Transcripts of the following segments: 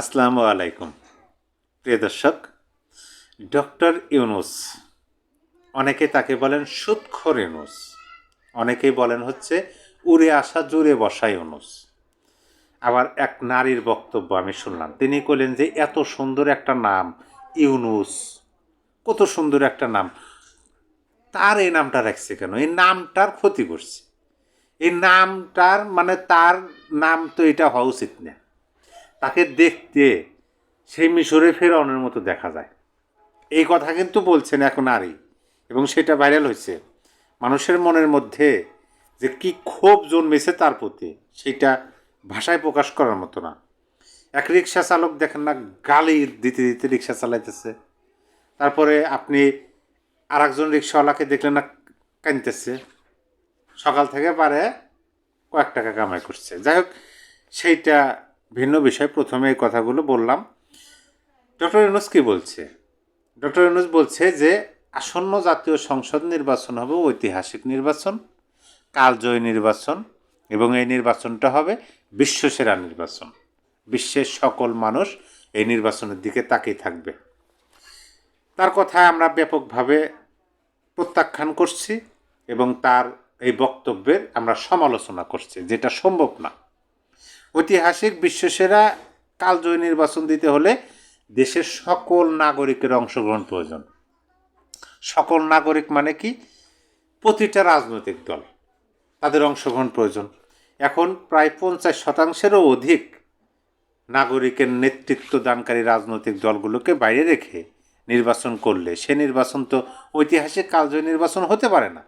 আসসালামু আলাইকুম প্রিয় দর্শক। ডক্টর ইউনুস, অনেকে তাকে বলেন সুদখোর ইউনুস, অনেকেই বলেন হচ্ছে উড়ে আসা জুড়ে বসা ইউনুস। আবার এক নারীর বক্তব্য আমি শুনলাম, তিনি বললেন যে এত সুন্দর একটা নাম ইউনুস, কত সুন্দর একটা নাম, তার এই নামটা রাখছে কেন? এই নামটার ক্ষতি করছে, এই নামটার মানে তার নাম তো এটা হওয়া উচিত না। তাকে দেখতে সেই মিশরে ফেরাউনের মতো দেখা যায়, এই কথা কিন্তু বলছেন এক নারী, এবং সেটা ভাইরাল হয়েছে। মানুষের মনের মধ্যে যে কি ক্ষোভ জন্মেছে তার প্রতি, সেটা ভাষায় প্রকাশ করার মতো না। এক রিক্সা চালক দেখেন না, গালি দিতে দিতে রিক্সা চালাইতেছে। তারপরে আপনি আর একজন রিক্সাওয়ালাকে দেখলেন না, কাঁদতেছে, সকাল থেকে পারে কয়েক টাকা কামাই করছে। যাই হোক, সেইটা ভিন্ন বিষয়। প্রথমে এই কথাগুলো বললাম। ডক্টর ইউনুস কি বলছে? ডক্টর ইউনুস বলছে যে আসন্ন জাতীয় সংসদ নির্বাচন হবে ঐতিহাসিক নির্বাচন, কালজয়ী নির্বাচন, এবং এই নির্বাচনটা হবে বিশ্বসেরা নির্বাচন। বিশ্বের সকল মানুষ এই নির্বাচনের দিকে তাকিয়ে থাকবে। তার কথায় আমরা ব্যাপকভাবে প্রত্যাখ্যান করছি এবং তার এই বক্তব্যের আমরা সমালোচনা করছি, যেটা সম্ভব না। ঐতিহাসিক বিশ্বসেরা কালজয়ী নির্বাচন দিতে হলে দেশের সকল নাগরিকের অংশগ্রহণ প্রয়োজন। সকল নাগরিক মানে কি? প্রতিটা রাজনৈতিক দল, তাদের অংশগ্রহণ প্রয়োজন। এখন প্রায় 50%-এরও অধিক নাগরিকের নেতৃত্ব দানকারী রাজনৈতিক দলগুলোকে বাইরে রেখে নির্বাচন করলে সে নির্বাচন তো ঐতিহাসিক কালজয়ী নির্বাচন হতে পারে না।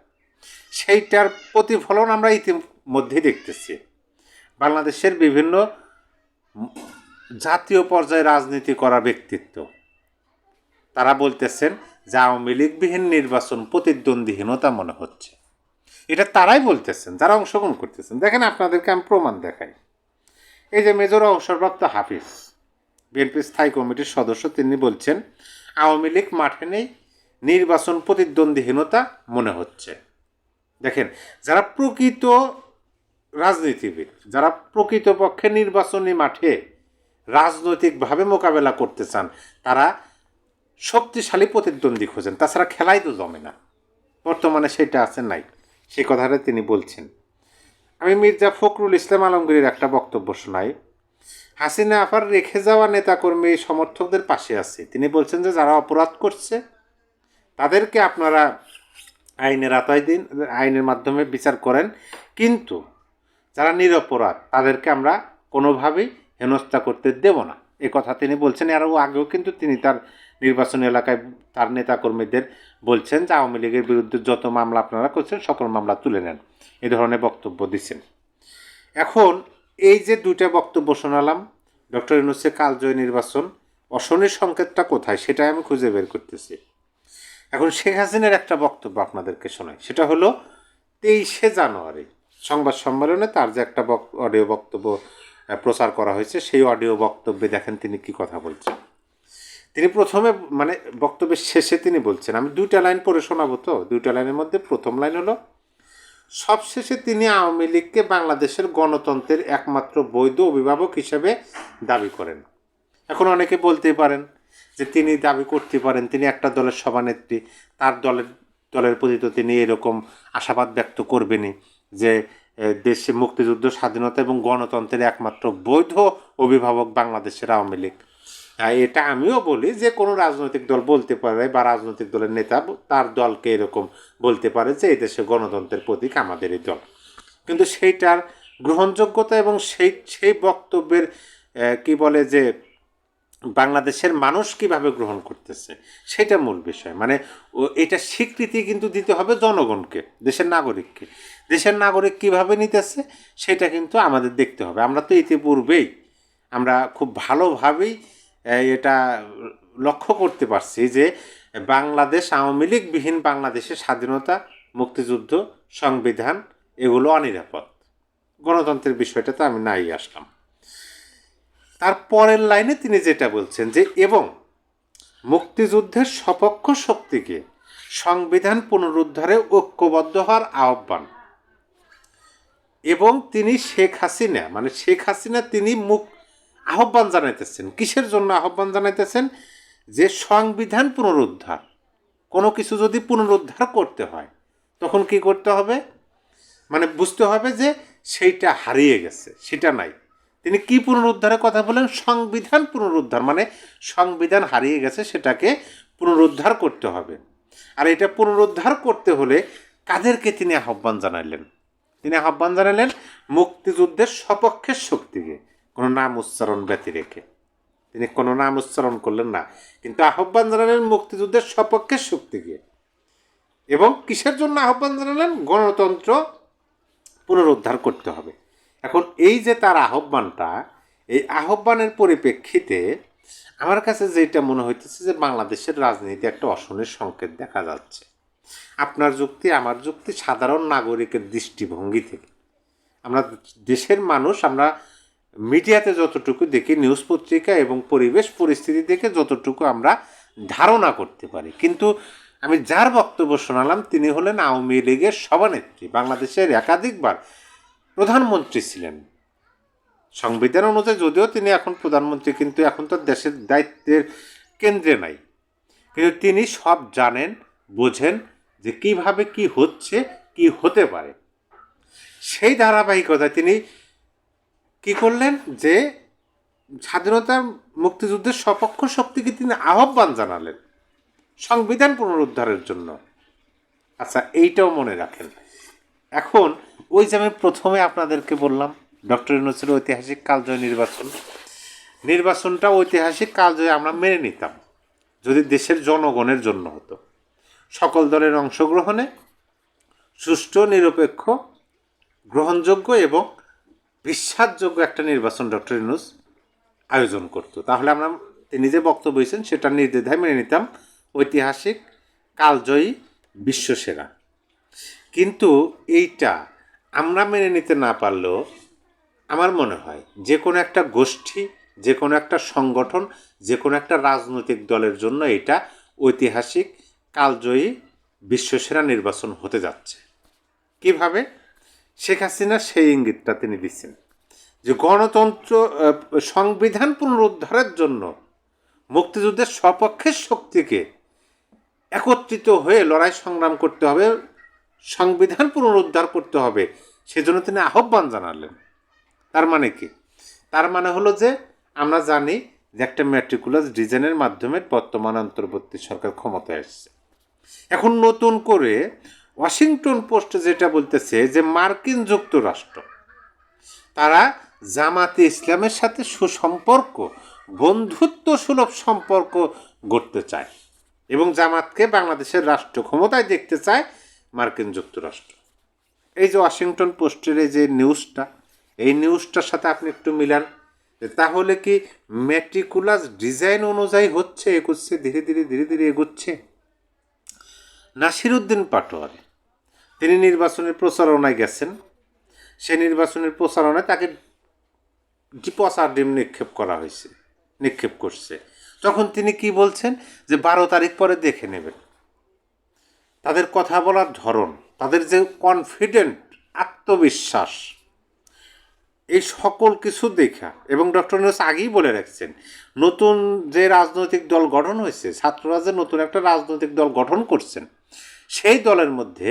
সেইটার প্রতিফলন আমরা ইতিমধ্যেই দেখতেছি। বাংলাদেশের বিভিন্ন জাতীয় পর্যায়ে রাজনীতি করা ব্যক্তিত্ব তারা বলতেছেন যে আওয়ামী লীগবিহীন নির্বাচন প্রতিদ্বন্দ্বীহীনতা মনে হচ্ছে। এটা তারাই বলতেছেন যারা অংশগ্রহণ করতেছেন। দেখেন, আপনাদেরকে আমি প্রমাণ দেখাই। এই যে মেজর অবসরপ্রাপ্ত হাফিজ, বিএনপি স্থায়ী কমিটির সদস্য, তিনি বলছেন আওয়ামী লীগ মাঠে নেই, নির্বাচন প্রতিদ্বন্দ্বীহীনতা মনে হচ্ছে। দেখেন, যারা প্রকৃত রাজনীতিবিদ, যারা প্রকৃতপক্ষে নির্বাচনী মাঠে রাজনৈতিকভাবে মোকাবেলা করতে চান, তারা শক্তিশালী প্রতিদ্বন্দ্বী খোঁজেন, তাছাড়া খেলাই তো জমে না। বর্তমানে সেটা আছে নাই, সেই কথাটা তিনি বলছেন। আমি মির্জা ফখরুল ইসলাম আলমগীরের একটা বক্তব্য শোনাই। হাসিনা আফার রেখে যাওয়া নেতাকর্মী সমর্থকদের পাশে আছে। তিনি বলছেন যে যারা অপরাধ করছে তাদেরকে আপনারা আইনের আওতায় দিন, আইনের মাধ্যমে বিচার করেন, কিন্তু যারা নিরপরাধ তাদেরকে আমরা কোনোভাবেই হেনস্থা করতে দেব না, এ কথা তিনি বলছেন। আরও আগেও কিন্তু তিনি তার নির্বাচনী এলাকায় তার নেতাকর্মীদের বলছেন যে আওয়ামী লীগের বিরুদ্ধে যত মামলা আপনারা করছেন সকল মামলা তুলে নেন, এ ধরনের বক্তব্য দিচ্ছেন। এখন এই যে দুইটা বক্তব্য শোনালাম, ডক্টর ইউনূসের কালজয়ী নির্বাচন, অশনির সংকেতটা কোথায় সেটাই আমি খুঁজে বের করতেছি। এখন শেখ হাসিনার একটা বক্তব্য আপনাদেরকে শোনাই, সেটা হলো 23শে জানুয়ারি সংবাদ সম্মেলনে তার যে একটা অডিও বক্তব্য প্রচার করা হয়েছে, সেই অডিও বক্তব্যে দেখেন তিনি কি কথা বলছেন। তিনি প্রথমে মানে বক্তব্যের শেষে তিনি বলছেন, আমি দুইটা লাইন পড়ে শোনাবো। তো দুইটা লাইনের মধ্যে প্রথম লাইন হলো, সবশেষে তিনি আওয়ামী লীগকে বাংলাদেশের গণতন্ত্রের একমাত্র বৈধ অভিভাবক হিসেবে দাবি করেন। এখন অনেকে বলতেই পারেন যে তিনি দাবি করতে পারেন তিনি একটা দলের সভানেত্রী, তার দলের প্রতি তো তিনি এরকম আশাবাদ ব্যক্ত করবেনই যে দেশে মুক্তিযুদ্ধ, স্বাধীনতা এবং গণতন্ত্রের একমাত্র বৈধ অভিভাবক বাংলাদেশের আওয়ামী লীগ। এটা আমিও বলি যে কোনো রাজনৈতিক দল বলতে পারে, বা রাজনৈতিক দলের নেতা তার দলকে এরকম বলতে পারে যে এই দেশে গণতন্ত্রের প্রতীক আমাদের এই দল, কিন্তু সেইটার গ্রহণযোগ্যতা এবং সেই বক্তব্যের কি বলে যে বাংলাদেশের মানুষ কিভাবে গ্রহণ করতেছে সেটা মূল বিষয়। মানে এটা স্বীকৃতি কিন্তু দিতে হবে জনগণকে, দেশের নাগরিককে। দেশের নাগরিক কিভাবে নিতেছে সেটা কিন্তু আমাদের দেখতে হবে। আমরা তো ইতিপূর্বেই আমরা খুব ভালোভাবেই এটা লক্ষ্য করতে পারছি যে বাংলাদেশ আওয়ামী লীগবিহীন বাংলাদেশের স্বাধীনতা, মুক্তিযুদ্ধ, সংবিধান এগুলো অনিরাপদ। গণতন্ত্রের বিষয়টা তো আমি নাই আসলাম। তার পরের লাইনে তিনি যেটা বলছেন যে এবং মুক্তিযুদ্ধের সপক্ষ শক্তিকে সংবিধান পুনরুদ্ধারে ঐক্যবদ্ধ হওয়ার আহ্বান, এবং তিনি শেখ হাসিনা তিনি আহ্বান জানাইতেছেন। কিসের জন্য আহ্বান জানাইতেছেন? যে সংবিধান পুনরুদ্ধার, কোনো কিছু যদি পুনরুদ্ধার করতে হয় তখন কি করতে হবে? মানে বুঝতে হবে যে সেইটা হারিয়ে গেছে, সেটা নাই। তিনি কি পুনরুদ্ধারের কথা বলেন? সংবিধান পুনরুদ্ধার, মানে সংবিধান হারিয়ে গেছে, সেটাকে পুনরুদ্ধার করতে হবে। আর এটা পুনরুদ্ধার করতে হলে কাদেরকে তিনি আহ্বান জানাইলেন? তিনি আহ্বান জানালেন মুক্তিযুদ্ধের সপক্ষের শক্তিকে, কোনো নাম উচ্চারণ ব্যতি রেখে। তিনি কোনো নাম উচ্চারণ করলেন না, কিন্তু আহ্বান জানালেন মুক্তিযুদ্ধের সপক্ষের শক্তিকে। এবং কিসের জন্য আহ্বান জানালেন? গণতন্ত্র পুনরুদ্ধার করতে হবে। এখন এই যে তার আহ্বানটা, এই আহ্বানের পরিপ্রেক্ষিতে আমার কাছে যেটা মনে হইতেছে যে বাংলাদেশের রাজনীতি একটা অশনির সংকেত দেখা যাচ্ছে। আপনার যুক্তি, আমার যুক্তি, সাধারণ নাগরিকের দৃষ্টিভঙ্গি থেকে আমরা দেশের মানুষ, আমরা মিডিয়াতে যতটুকু দেখি, নিউজ পত্রিকা এবং পরিবেশ পরিস্থিতি থেকে যতটুকু আমরা ধারণা করতে পারি। কিন্তু আমি যার বক্তব্য শোনালাম তিনি হলেন আওয়ামী লীগের সভানেত্রী, বাংলাদেশের একাধিকবার প্রধানমন্ত্রী ছিলেন। সংবিধান অনুযায়ী যদিও তিনি এখন প্রধানমন্ত্রী, কিন্তু এখন তো দেশের দায়িত্বের কেন্দ্রে নাই। কিন্তু তিনি সব জানেন, বোঝেন যে কিভাবে কি হচ্ছে, কি হতে পারে। সেই ধারাবাহিকতায় তিনি কি করলেন? যে স্বাধীনতা মুক্তিযুদ্ধের সপক্ষ শক্তিকে তিনি আহ্বান জানালেন সংবিধান পুনরুদ্ধারের জন্য। আচ্ছা, এইটাও মনে রাখেন। এখন ওই যে আমি প্রথমে আপনাদেরকে বললাম ডক্টর ইউনূসের ঐতিহাসিক কালজয়ী নির্বাচনটা ঐতিহাসিক কালজয়ী আমরা মেনে নিতাম যদি দেশের জনগণের জন্য হতো, সকল দলের অংশগ্রহণে সুষ্ঠু, নিরপেক্ষ, গ্রহণযোগ্য এবং বিশ্বাসযোগ্য একটা নির্বাচন ডক্টর ইউনূস আয়োজন করত। তাহলে আমরা তিনি যে বক্তব্য দিয়েছেন সেটা নির্দ্বিধায় মেনে নিতাম, ঐতিহাসিক, কালজয়ী, বিশ্বসেরা। কিন্তু এইটা আমরা মেনে নিতে না পারলেও আমার মনে হয় যে কোনো একটা গোষ্ঠী, যে কোনো একটা সংগঠন, যে কোনো একটা রাজনৈতিক দলের জন্য এটা ঐতিহাসিক, কালজয়ী, বিশ্বসেরা নির্বাচন হতে যাচ্ছে। কিভাবে? শেখ হাসিনা সেই ইঙ্গিতটা তিনি দিচ্ছেন যে গণতন্ত্র, সংবিধান পুনরুদ্ধারের জন্য মুক্তিযুদ্ধের সপক্ষের শক্তিকে একত্রিত হয়ে লড়াই সংগ্রাম করতে হবে, সংবিধান পুনরুদ্ধার করতে হবে, সেজন্য তিনি আহ্বান জানালেন। তার মানে কি? তার মানে হলো যে আমরা জানি যে একটা ম্যাট্রিকুলাস ডিজাইনের মাধ্যমে বর্তমান অন্তর্বর্তী সরকার ক্ষমতায় আসছে। এখন নতুন করে ওয়াশিংটন পোস্ট যেটা বলতেছে যে মার্কিন যুক্তরাষ্ট্র তারা জামাতে ইসলামের সাথে সুসম্পর্ক, বন্ধুত্ব সুলভ সম্পর্ক গড়তে চায় এবং জামাতকে বাংলাদেশের রাষ্ট্র ক্ষমতায় দেখতে চায় মার্কিন যুক্তরাষ্ট্র। এই যে ওয়াশিংটন পোস্টের এই যে নিউজটা, এই নিউজটার সাথে আপনি একটু মিলান, তাহলে কি ম্যাট্রিকুলাস ডিজাইন অনুযায়ী হচ্ছে, এগোচ্ছে, ধীরে ধীরে এগোচ্ছে? নাসিরউদ্দিন পাটোয়ারি তিনি নির্বাচনের প্রচারণায় গেছেন, সে নির্বাচনের প্রচারণায় তাকে পচা ডিম নিক্ষেপ করছে। তখন তিনি কি বলছেন? যে 12 তারিখ পরে দেখে নেবেন। তাদের কথা বলার ধরন, তাদের যে কনফিডেন্ট, আত্মবিশ্বাস, এই সকল কিছু দেখা, এবং ডক্টর ইউনূস আগেই বলে রাখছেন নতুন যে রাজনৈতিক দল গঠন হয়েছে, ছাত্ররা যে নতুন একটা রাজনৈতিক দল গঠন করছেন, সেই দলের মধ্যে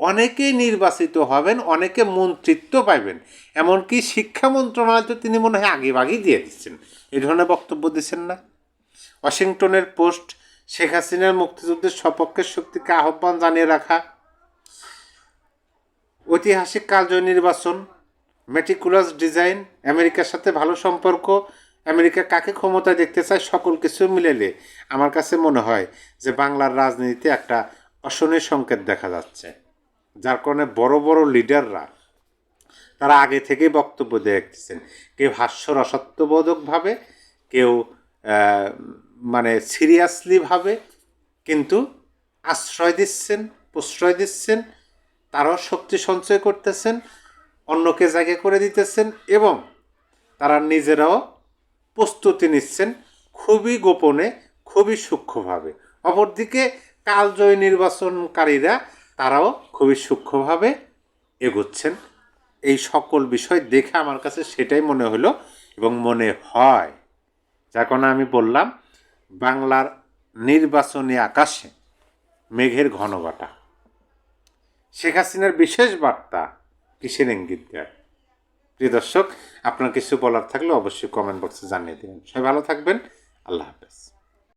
অনেকেই নির্বাচিত হবেন, অনেকে মন্ত্রিত্ব পাইবেন, এমনকি শিক্ষা মন্ত্রণালয় তো তিনি মনে হয় আগেই দিয়ে দিচ্ছেন। এই ধরনের বক্তব্য দিচ্ছেন না? ওয়াশিংটনের পোস্ট শেখ হাসিনার মুক্তিযুদ্ধের সপক্ষের শক্তিকে আহ্বান জানিয়ে রাখা, ঐতিহাসিক কালজয়ী নির্বাচন, মেটিকুলাস ডিজাইন, আমেরিকার সাথে ভালো সম্পর্ক, আমেরিকা কাকে ক্ষমতায় দেখতে চায়, সকল কিছু মিলেলে আমার কাছে মনে হয় যে বাংলার রাজনীতিতে একটা অশনির সংকেত দেখা যাচ্ছে। যার কারণে বড় বড় লিডাররা তারা আগে থেকেই বক্তব্য দিয়ে রাখতেছেন, কেউ হাস্যরসাত্মবোধকভাবে, কেউ মানে সিরিয়াসলিভাবে, কিন্তু আশ্রয় দিচ্ছেন, প্রশ্রয় দিচ্ছেন, তারাও শক্তি সঞ্চয় করতেছেন, অন্যকে জায়গা করে দিতেছেন এবং তারা নিজেরাও প্রস্তুতি নিচ্ছেন খুবই গোপনে, খুবই সূক্ষ্মভাবে। অপরদিকে কালজয়ী নির্বাচনকারীরা তারাও খুবই সূক্ষ্মভাবে এগোচ্ছেন। এই সকল বিষয় দেখে আমার কাছে সেটাই মনে হলো এবং মনে হয়, যার কারণে আমি বললাম বাংলার নির্বাচনী আকাশে মেঘের ঘনঘটা। শেখ হাসিনার বিশেষ বার্তা কিসের ইঙ্গিত দেয়? প্রিয় দর্শক, আপনার কিছু বলার থাকলে অবশ্যই কমেন্ট বক্সে জানিয়ে দেবেন। সবাই ভালো থাকবেন। আল্লাহ হাফেজ।